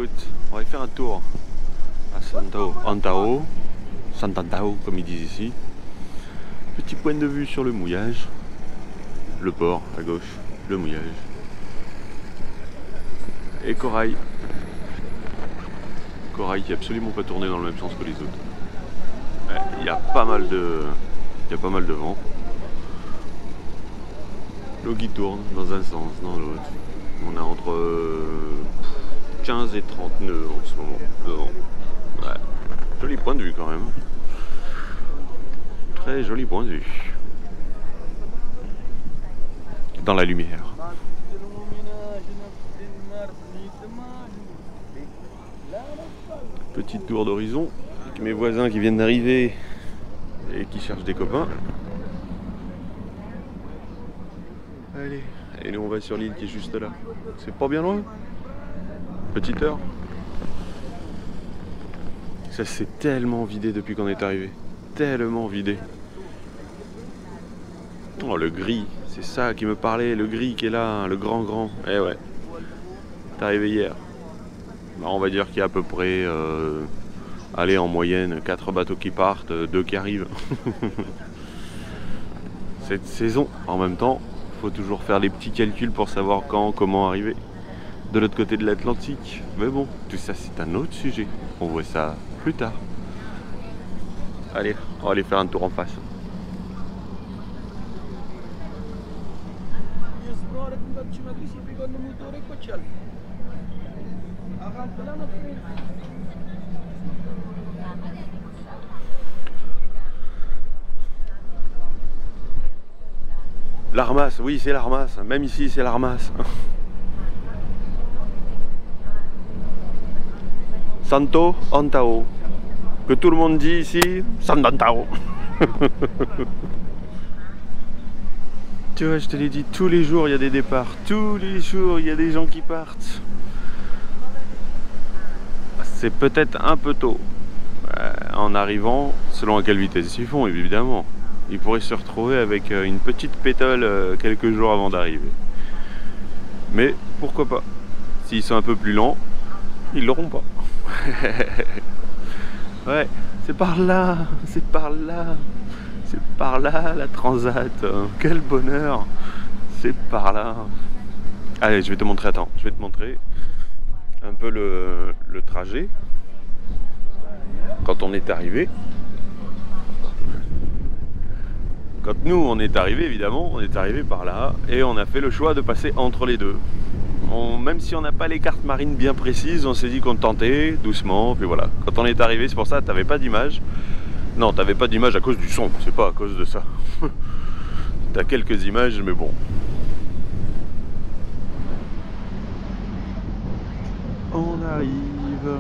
côte. On va aller faire un tour à Sant'Antao, comme ils disent ici. Petit point de vue sur le mouillage. Le port à gauche, le mouillage. Et Corail. Corail qui est absolument pas tourné dans le même sens que les autres. Il y a pas mal de vent. L'eau qui tourne dans un sens, dans l'autre. On a entre 15 et 30 nœuds en ce moment devant. Ouais. Joli point de vue quand même. Très joli point de vue. Dans la lumière. Petit tour d'horizon avec mes voisins qui viennent d'arriver et qui cherchent des copains. Allez, et nous on va sur l'île qui est juste là. C'est pas bien loin. Petite heure. Ça s'est tellement vidé depuis qu'on est arrivé. Tellement vidé. Oh le gris, c'est ça qui me parlait, le gris qui est là, le grand. Eh ouais. T'es arrivé hier. On va dire qu'il y a à peu près, allez, en moyenne, 4 bateaux qui partent, 2 qui arrivent. Cette saison, en même temps, faut toujours faire les petits calculs pour savoir quand, comment arriver de l'autre côté de l'Atlantique. Mais bon, tout ça c'est un autre sujet. On voit ça plus tard. Allez, on va aller faire un tour en face. L'Armas, oui c'est l'Armas, même ici c'est l'Armas. Sant'Antao, que tout le monde dit ici, Sant'Antao. Tu vois, je te l'ai dit, tous les jours il y a des départs, tous les jours il y a des gens qui partent. C'est peut-être un peu tôt, en arrivant, selon à quelle vitesse ils font évidemment. Ils pourraient se retrouver avec une petite pétole quelques jours avant d'arriver. Mais pourquoi pas? S'ils sont un peu plus lents, ils l'auront pas. Ouais, c'est par là, c'est par là, c'est par là la transat. Quel bonheur, c'est par là. Allez, je vais te montrer, attends, je vais te montrer un peu le trajet. Quand on est arrivé. Quand nous on est arrivé, évidemment, on est arrivé par là et on a fait le choix de passer entre les deux. Même si on n'a pas les cartes marines bien précises, on s'est dit qu'on tentait doucement, puis voilà. Quand on est arrivé, c'est pour ça, t'avais pas d'image. Non, t'avais pas d'image à cause du son, c'est pas à cause de ça. T'as quelques images, mais bon. On arrive.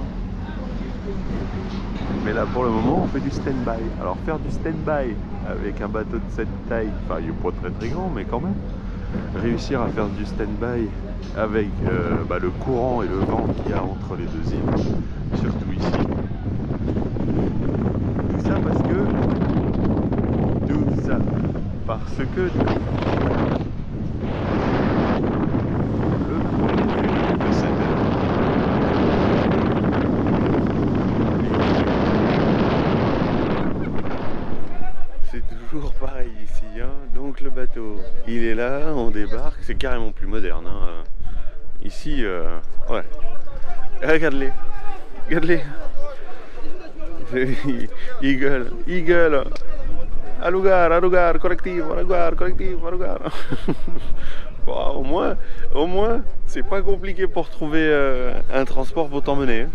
Mais là pour le moment on fait du stand-by. Alors faire du stand-by avec un bateau de cette taille, enfin il n'est pas très grand mais quand même, réussir à faire du stand-by avec le courant et le vent qu'il y a entre les deux îles, surtout ici. Tout ça parce que toujours pareil ici, hein. Donc le bateau il est là, on débarque, c'est carrément plus moderne, hein. Ici, ouais, regarde-les, regarde-les. Il gueule, à lugar, collectivo, à lugar. Bon, au moins, c'est pas compliqué pour trouver un transport pour t'emmener.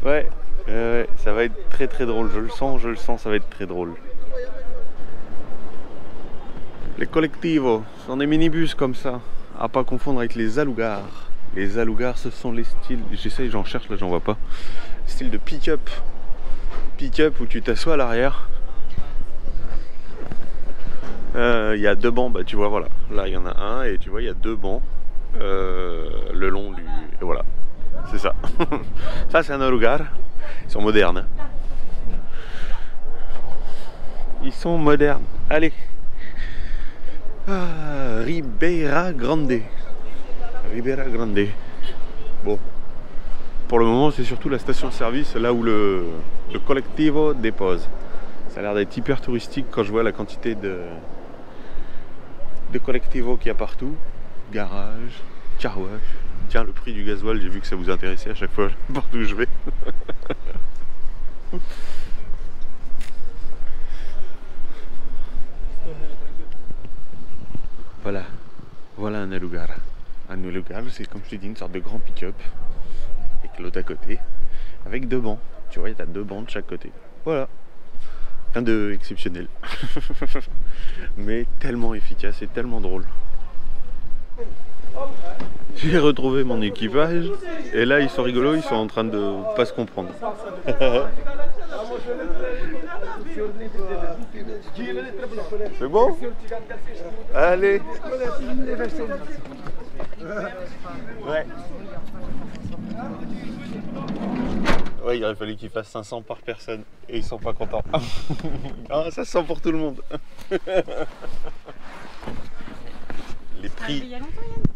Ouais. Ça va être très drôle, je le sens, ça va être très drôle. Les collectivos sont des minibus comme ça, à pas confondre avec les alugars. Les alugars, ce sont les styles, j'essaye, j'en cherche là, j'en vois pas. Style de pick-up. Pick-up où tu t'assois à l'arrière. Il y a 2 bancs, bah tu vois, voilà. Là il y en a un et tu vois, il y a 2 bancs le long du... Et voilà, c'est ça. Ça c'est un alugar. Ils sont modernes. Hein. Ils sont modernes. Allez. Ribeira Grande. Ribeira Grande. Bon, pour le moment c'est surtout la station-service, là où le Colectivo dépose. Ça a l'air d'être hyper touristique quand je vois la quantité de Colectivo qu'il y a partout. Garage, car wash. Tiens, le prix du gasoil, j'ai vu que ça vous intéressait à chaque fois, partout où je vais. Voilà, voilà un lugar. Un lugar, c'est comme je t'ai dit, une sorte de grand pick-up. Avec l'autre à côté, avec deux bancs. Tu vois, il y a deux bancs de chaque côté. Voilà. Rien de exceptionnel. Mais tellement efficace et tellement drôle. J'ai retrouvé mon équipage et là ils sont rigolos, ils sont en train de pas se comprendre. C'est bon? Allez. Ouais. Ouais, il aurait fallu qu'ils fassent 500 par personne et ils sont pas contents. Ah, ça se sent pour tout le monde.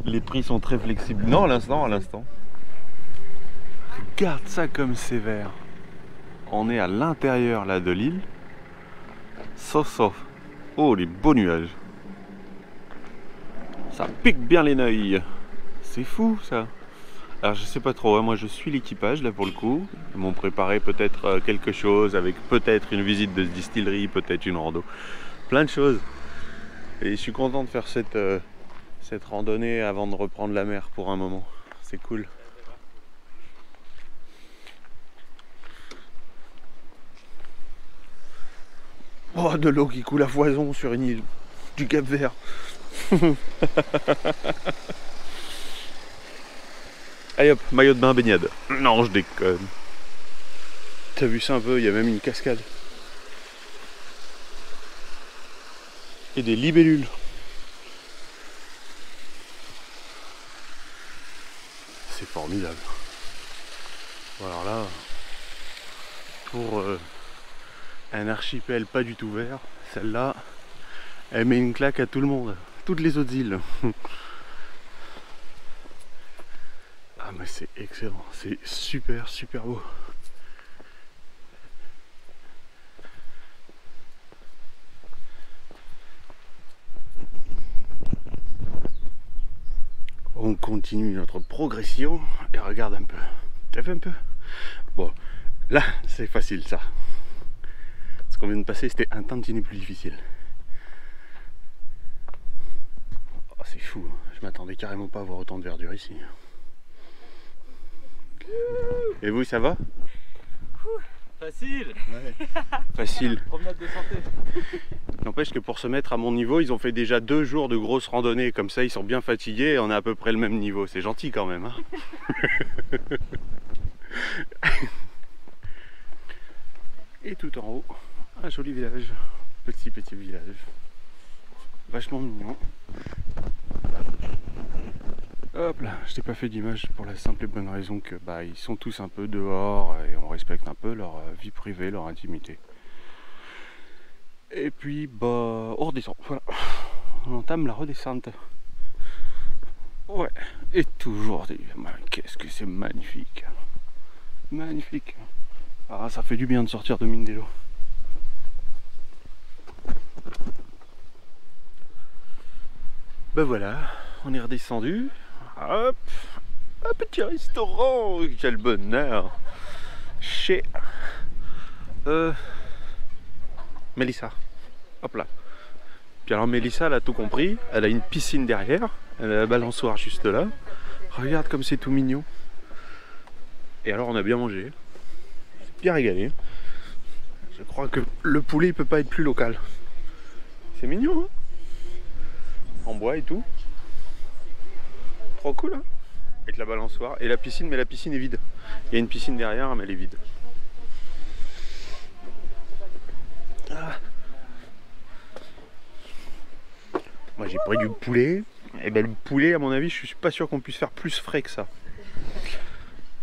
Les prix sont très flexibles. Non, à l'instant, Regarde ça comme c'est vert. On est à l'intérieur là de l'île. Sauf. Oh, les beaux nuages. Ça pique bien les neuils. C'est fou ça. Alors je sais pas trop, hein. Moi je suis l'équipage là pour le coup. Ils m'ont préparé peut-être quelque chose avec peut-être une visite de distillerie, peut-être une rando. Plein de choses. Et je suis content de faire cette randonnée avant de reprendre la mer pour un moment. C'est cool. Oh, de l'eau qui coule à foison sur une île du Cap-Vert. Allez hop, maillot de bain, baignade. Non, je déconne. T'as vu ça un peu, il y a même une cascade. Et des libellules. C'est formidable. Bon, alors là, pour un archipel pas du tout vert, celle-là, elle met une claque à tout le monde. Toutes les autres îles. Ah mais c'est excellent, c'est super beau. On continue notre progression et regarde un peu. T'as vu un peu? Bon, là c'est facile ça. Ce qu'on vient de passer c'était un tantinet plus difficile. Oh, c'est fou, je m'attendais carrément pas à voir autant de verdure ici. Et vous, ça va? Facile. Ouais. Facile. Promenade de santé. N'empêche que pour se mettre à mon niveau, ils ont fait déjà 2 jours de grosses randonnées. Comme ça, ils sont bien fatigués et on est à peu près le même niveau. C'est gentil quand même. Hein. Et tout en haut, un joli village. Petit village. Vachement mignon. Hop là, je t'ai pas fait d'image pour la simple et bonne raison que bah ils sont tous un peu dehors et on respecte un peu leur vie privée, leur intimité. Et puis bah on redescend, voilà. On entame la redescente. Ouais, et toujours des... Qu'est-ce que c'est magnifique. Magnifique. Ah, ça fait du bien de sortir de Mindelo. Ben voilà, on est redescendu. Hop, un petit restaurant, quel bonheur. Chez Mélissa. Hop là. Puis alors Mélissa, elle a tout compris. Elle a une piscine derrière. Elle a la balançoire juste là. Regarde comme c'est tout mignon. Et alors on a bien mangé. Bien régalé. Je crois que le poulet il peut pas être plus local. C'est mignon, hein? En bois et tout. Trop cool, hein? Avec la balançoire et la piscine, mais la piscine est vide. Il y a une piscine derrière, mais elle est vide. Ah. Moi j'ai pris du poulet. Et ben le poulet, à mon avis, je suis pas sûr qu'on puisse faire plus frais que ça.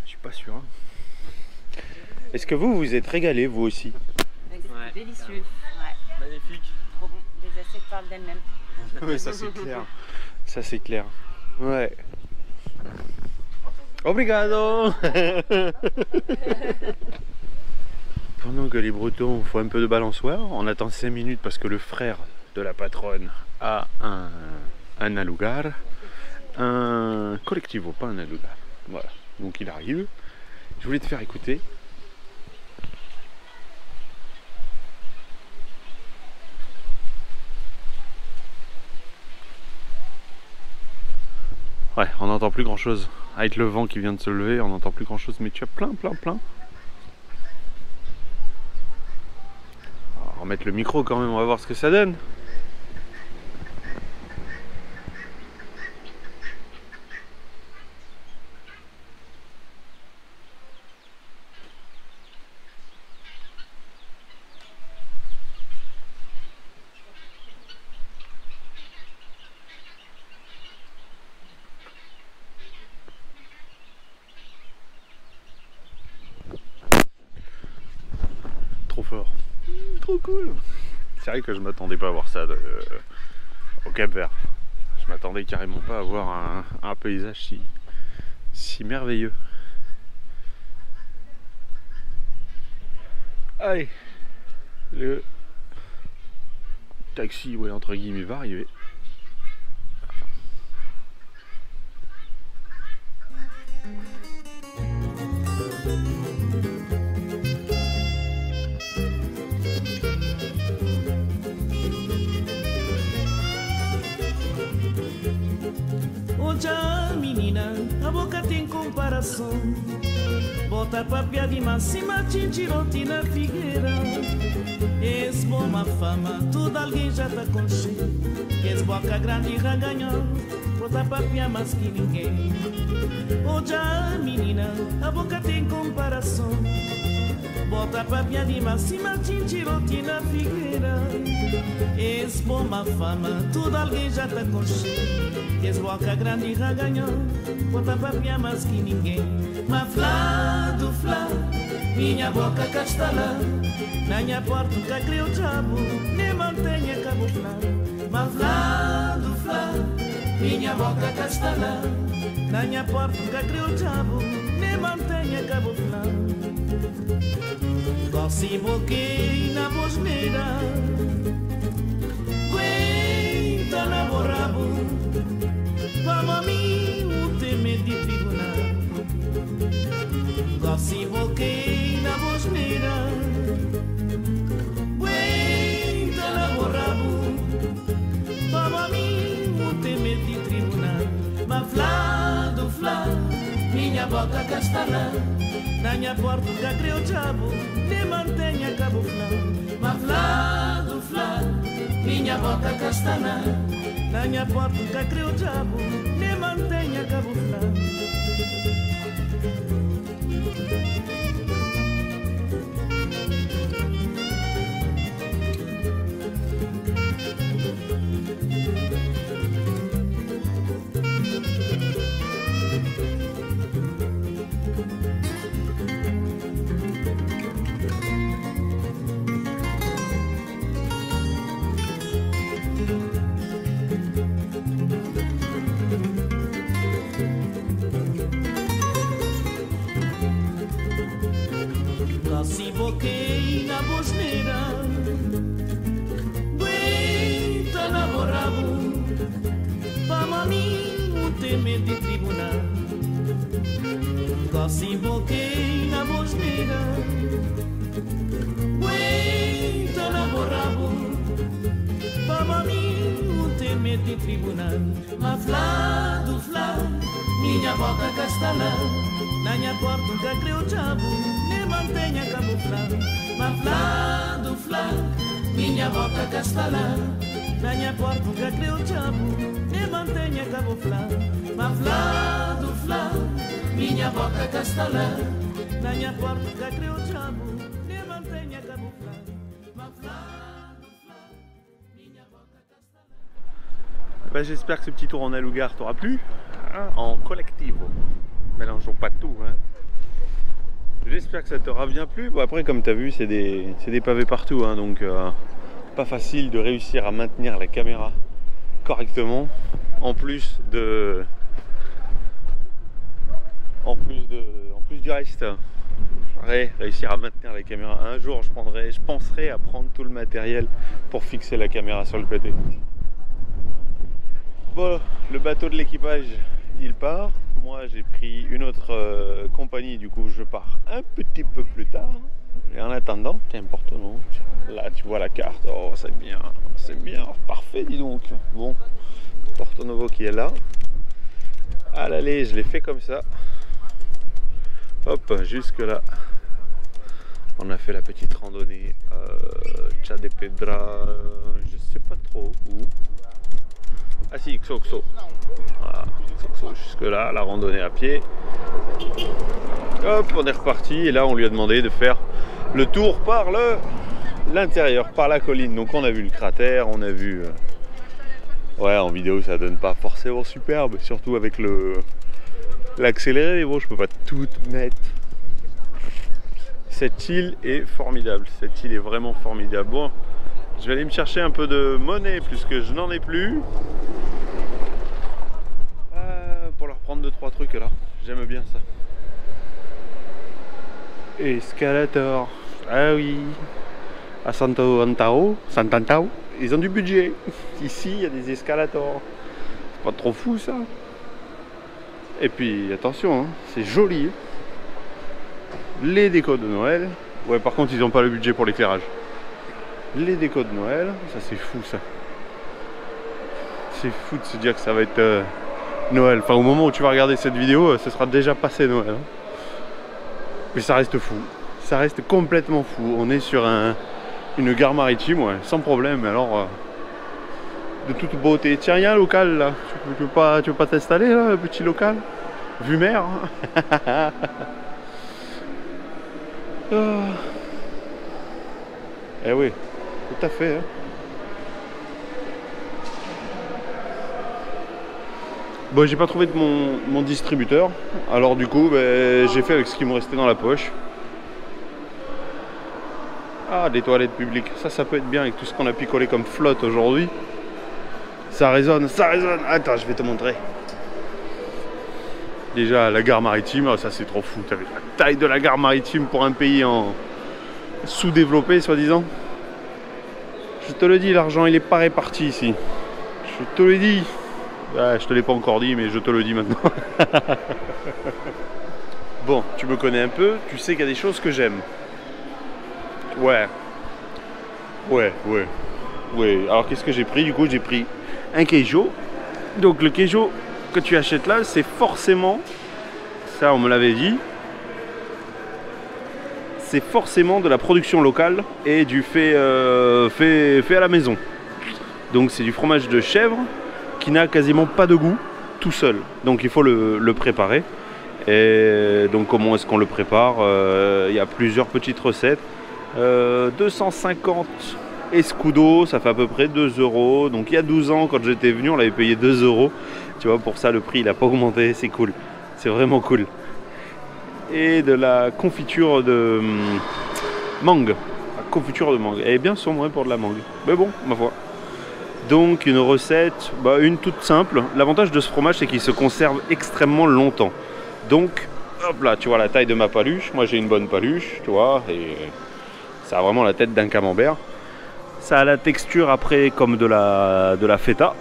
Je suis pas sûr. Hein. Est-ce que vous vous êtes régalé vous aussi? Ouais. Délicieux. Ouais. Magnifique. Trop bon. Les assiettes parlent d'elles-mêmes. Oui, ça c'est clair. Ça c'est clair. Ouais. Obrigado. Pendant que les Bretons font un peu de balançoire, on attend 5 minutes parce que le frère de la patronne a un alugar, un collectivo, pas un alugar. Voilà, donc il arrive. Je voulais te faire écouter. Ouais, on n'entend plus grand chose. Avec le vent qui vient de se lever, on n'entend plus grand chose, mais tu as plein. On va remettre le micro quand même, on va voir ce que ça donne. Trop fort. Trop cool. C'est vrai que je m'attendais pas à voir ça au Cap Vert. Je m'attendais carrément pas à voir un paysage si merveilleux. Allez, le taxi, ouais, entre guillemets, va arriver. Onja menina, a boca tem comparação. Bota papia de máxima, tintirote na figueira. És boa fama, tudo alguém já tá com cheio. És boca grande e raganhão, bota papia mais que ninguém. Onja menina, a boca tem comparação. Bota papia de máxima, tintirote na figueira. És boa fama, tudo alguém já tá com cheio. És boca grande e raganhão, bota papia mais que ninguém. Mas flá do flá, minha boca castalã. Na minha porta nunca criou diabo, nem mantenha cabo flá. Mas flá do flá, minha boca castalã. Na minha porta nunca criou diabo, nem mantenha cabo flá. Gosto boquei na bosneira, aguenta na borrabo. Vamos a mim, o temer de tribunal. Gosto boquei na bosneira, aguenta na borrabo. Vamos a mim, o temer de tribunal. Mas flá do flá, minha boca castalã. Na minha porta nunca criou diabo, nem mantenha cabo flá. Mas flá do flá, minha boca castalã. Na minha porta nunca criou diabo, nem mantenha cabo flá. Se boquei na bosneira, aguenta na borrabo. Vamos a mim, o temer de tribunal. Se boquei na bosneira, aguenta na borrabo. Vamos a mim, o temer de tribunal. Mas flá do flá, minha boca castalã. Na minha porta nunca criou diabo, nem mantenha camuflado. Mas flá do flá, minha boca castalã. Na minha porta nunca criou diabo, nem mantenha camuflado. Mas flá do flá, minha boca castalã. Na minha porta nunca criou diabo, nem mantenha camuflado. Mas flá do flá, minha boca castalã. Ben, j'espère que ce petit tour en Alugar t'aura plu, hein, en collectivo. Mélangeons pas tout, hein. J'espère que ça t'aura bien plu. Bon, après, comme tu as vu, c'est des pavés partout, hein, donc pas facile de réussir à maintenir la caméra correctement. En plus En plus du reste, j'aimerais réussir à maintenir la caméra. Un jour, je penserai à prendre tout le matériel pour fixer la caméra sur le PT. Bon, le bateau de l'équipage, il part. Moi, j'ai pris une autre compagnie, du coup, je pars un petit peu plus tard. Et en attendant, tiens, Porto Novo, là, tu vois la carte. Oh, c'est bien, parfait, dis donc. Bon, Porto Novo qui est là. À l'aller, je l'ai fait comme ça. Hop, jusque là. On a fait la petite randonnée Tcha de Pedra, je sais pas trop où. Ah si, Xoxo. Voilà, Xoxo, jusque là, la randonnée à pied. Hop, on est reparti et là on lui a demandé de faire le tour par l'intérieur, par la colline. Donc on a vu le cratère, on a vu... ouais, en vidéo ça donne pas forcément superbe, surtout avec l'accéléré, mais bon, je peux pas tout mettre. Cette île est formidable, cette île est vraiment formidable. Bon, je vais aller me chercher un peu de monnaie puisque je n'en ai plus. Pour leur prendre 2-3 trucs là, j'aime bien ça. Escalator, ah oui, à Sant'Antao, ils ont du budget. Ici, il y a des escalators. C'est pas trop fou ça. Et puis attention, hein, c'est joli. Les décos de Noël. Ouais, par contre, ils n'ont pas le budget pour l'éclairage. Les décos de Noël, ça c'est fou ça. C'est fou de se dire que ça va être Noël. Enfin, au moment où tu vas regarder cette vidéo, ce sera déjà passé Noël. Hein. Mais ça reste fou. Ça reste complètement fou. On est sur une gare maritime, ouais, sans problème. Alors, de toute beauté. Tiens, il y a un local là. Tu veux pas t'installer là, le petit local? Vue mer. Hein. Eh oui, tout à fait. Hein. Bon, j'ai pas trouvé de mon distributeur. Alors du coup, j'ai fait avec ce qui me restait dans la poche. Ah, des toilettes publiques. Ça peut être bien avec tout ce qu'on a picolé comme flotte aujourd'hui. Ça résonne, ça résonne. Attends, je vais te montrer. Déjà, la gare maritime, ça c'est trop fou. T'as vu la taille de la gare maritime pour un pays en sous-développé, soi-disant. Je te le dis, l'argent, il est pas réparti ici. Je te le dis. Ouais, je te l'ai pas encore dit, mais je te le dis maintenant. Bon, tu me connais un peu, tu sais qu'il y a des choses que j'aime. Ouais. Alors qu'est-ce que j'ai pris? Du coup, j'ai pris un queijo. Donc le queijo que tu achètes là, c'est forcément, ça on me l'avait dit, c'est forcément de la production locale et du fait à la maison. Donc c'est du fromage de chèvre qui n'a quasiment pas de goût tout seul. Donc il faut le préparer. Et donc comment est-ce qu'on le prépare? Il y a plusieurs petites recettes. 250 escudos, ça fait à peu près 2 €. Donc il y a 12 ans, quand j'étais venu, on l'avait payé 2 €. Tu vois, pour ça le prix il n'a pas augmenté, c'est cool. C'est vraiment cool. Et de la confiture de mangue. La confiture de mangue. Elle est bien sombre pour de la mangue. Mais bon, ma foi. Donc une recette, une toute simple. L'avantage de ce fromage, c'est qu'il se conserve extrêmement longtemps. Donc, hop là, tu vois la taille de ma paluche. Moi j'ai une bonne paluche, tu vois. Et ça a vraiment la tête d'un camembert. Ça a la texture après comme de la feta.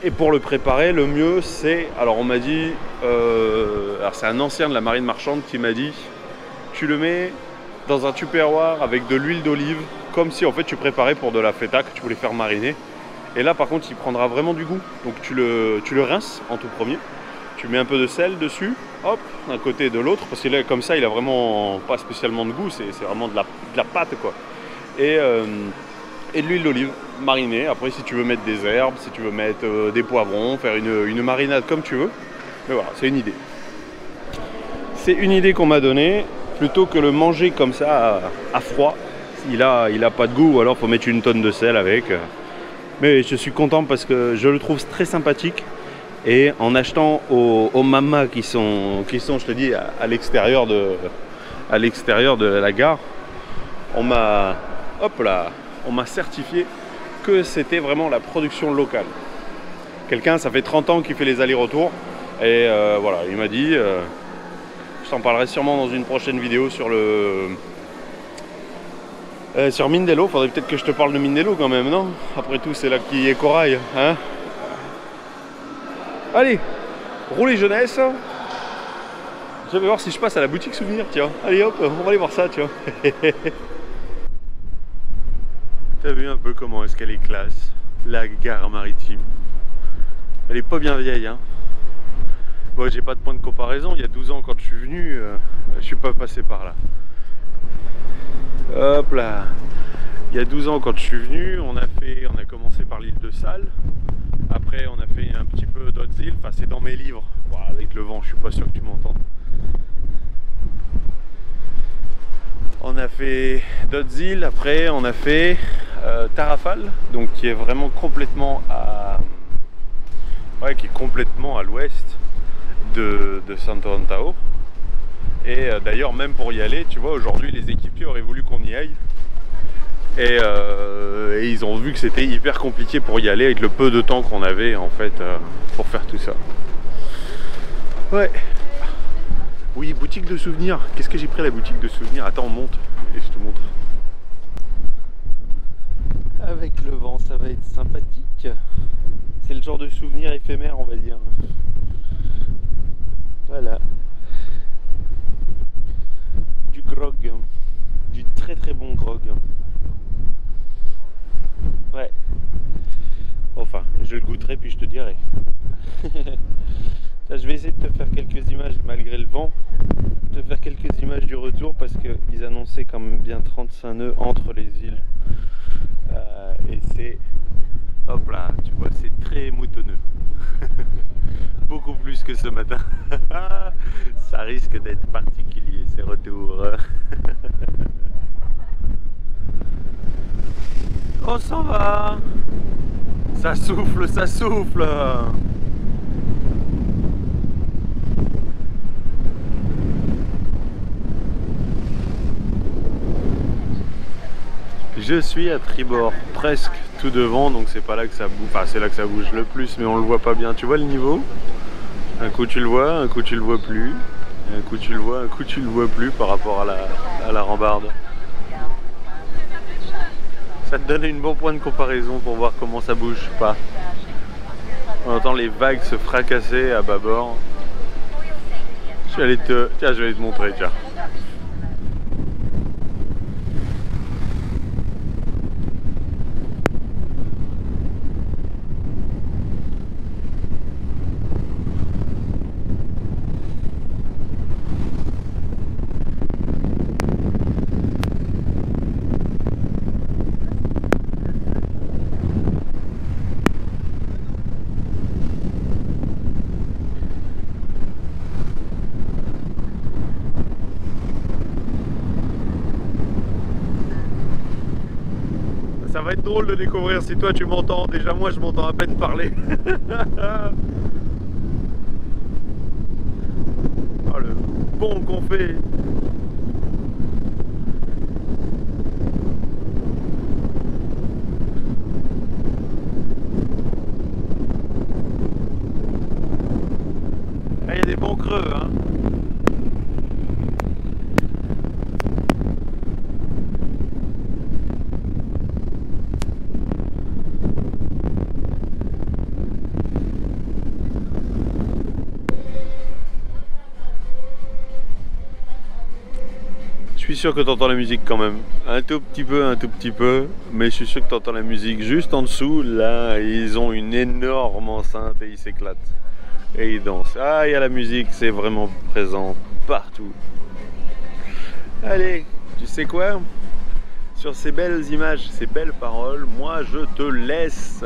Et pour le préparer, le mieux c'est, alors on m'a dit, alors c'est un ancien de la marine marchande qui m'a dit, tu le mets dans un tupperware avec de l'huile d'olive, comme si en fait tu préparais pour de la feta que tu voulais faire mariner. Et là par contre il prendra vraiment du goût. Donc tu le rinces en tout premier, tu mets un peu de sel dessus, hop, d'un côté et de l'autre, parce que là comme ça il a vraiment pas spécialement de goût, c'est vraiment de la pâte quoi. Et de l'huile d'olive marinée. Après si tu veux mettre des herbes, si tu veux mettre des poivrons, faire une marinade comme tu veux. Mais voilà, c'est une idée. C'est une idée qu'on m'a donnée, plutôt que le manger comme ça à froid. Il a pas de goût, ou alors faut mettre une tonne de sel avec. Mais je suis content parce que je le trouve très sympathique. Et en achetant aux mamas qui sont, je te dis, à l'extérieur de la gare, on m'a certifié que c'était vraiment la production locale. Quelqu'un, ça fait 30 ans qu'il fait les allers-retours. Et voilà, il m'a dit, Je t'en parlerai sûrement dans une prochaine vidéo sur le... sur Mindelo. Faudrait peut-être que je te parle de Mindelo quand même, non? Après tout, c'est là qui est corail, hein? Allez, roulez jeunesse. Je vais voir si je passe à la boutique souvenir, tiens. Allez hop, on va aller voir ça, tiens. T'as vu un peu comment est-ce qu'elle est classe, la gare maritime. Elle est pas bien vieille, hein. Bon, j'ai pas de point de comparaison. Il y a 12 ans quand je suis venu, je suis pas passé par là. Hop là. Il y a 12 ans quand je suis venu, on a commencé par l'île de Salles. Après, on a fait un petit peu d'autres îles. Enfin, c'est dans mes livres. Bon, avec le vent, je suis pas sûr que tu m'entends. On a fait d'autres îles. Après, on a fait Tarrafal, donc qui est vraiment complètement à, qui est complètement à l'ouest de Santo Antão. Et d'ailleurs, même pour y aller, tu vois, aujourd'hui, les équipiers auraient voulu qu'on y aille. Et ils ont vu que c'était hyper compliqué pour y aller avec le peu de temps qu'on avait en fait pour faire tout ça. Ouais. Oui, boutique de souvenirs. Qu'est-ce que j'ai pris à la boutique de souvenirs? Attends, on monte et je te montre. Avec le vent, ça va être sympathique. C'est le genre de souvenir éphémère, on va dire. Voilà. Du grog. Du très très bon grog. Ouais. Enfin, je le goûterai puis je te dirai. Je vais essayer de te faire quelques images malgré le vent. Te faire quelques images du retour parce qu'ils annonçaient quand même bien 35 nœuds entre les îles. Et c'est... Hop là, tu vois, c'est très moutonneux. Beaucoup plus que ce matin. Ça risque d'être particulier ces retours. On s'en va. Ça souffle, ça souffle. Je suis à tribord, presque tout devant, donc c'est pas là que ça bouge. Enfin, c'est là que ça bouge le plus, mais on le voit pas bien. Tu vois le niveau? Un coup tu le vois, un coup tu le vois plus. Un coup tu le vois, un coup tu le vois plus par rapport à la rambarde. Ça te donne une bonne point de comparaison pour voir comment ça bouge pas. On entend les vagues se fracasser à bâbord. Je vais aller te montrer, tiens. Ça va être drôle de découvrir si toi tu m'entends. Déjà moi je m'entends à peine parler. Oh, le pont qu'on fait. Il y a des bons creux, hein. Je suis sûr que tu entends la musique quand même, un tout petit peu, mais je suis sûr que tu entends la musique. Juste en dessous, là, ils ont une énorme enceinte et ils s'éclatent. Et ils dansent. Ah, il y a la musique, c'est vraiment présent partout. Allez, tu sais quoi? Sur ces belles images, ces belles paroles, moi je te laisse.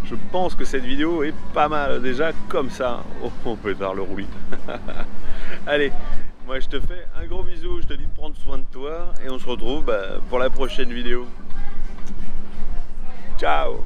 Je pense que cette vidéo est pas mal déjà comme ça. Oh pétard le roulis. Allez. Moi je te fais un gros bisou, je te dis de prendre soin de toi et on se retrouve pour la prochaine vidéo. Ciao.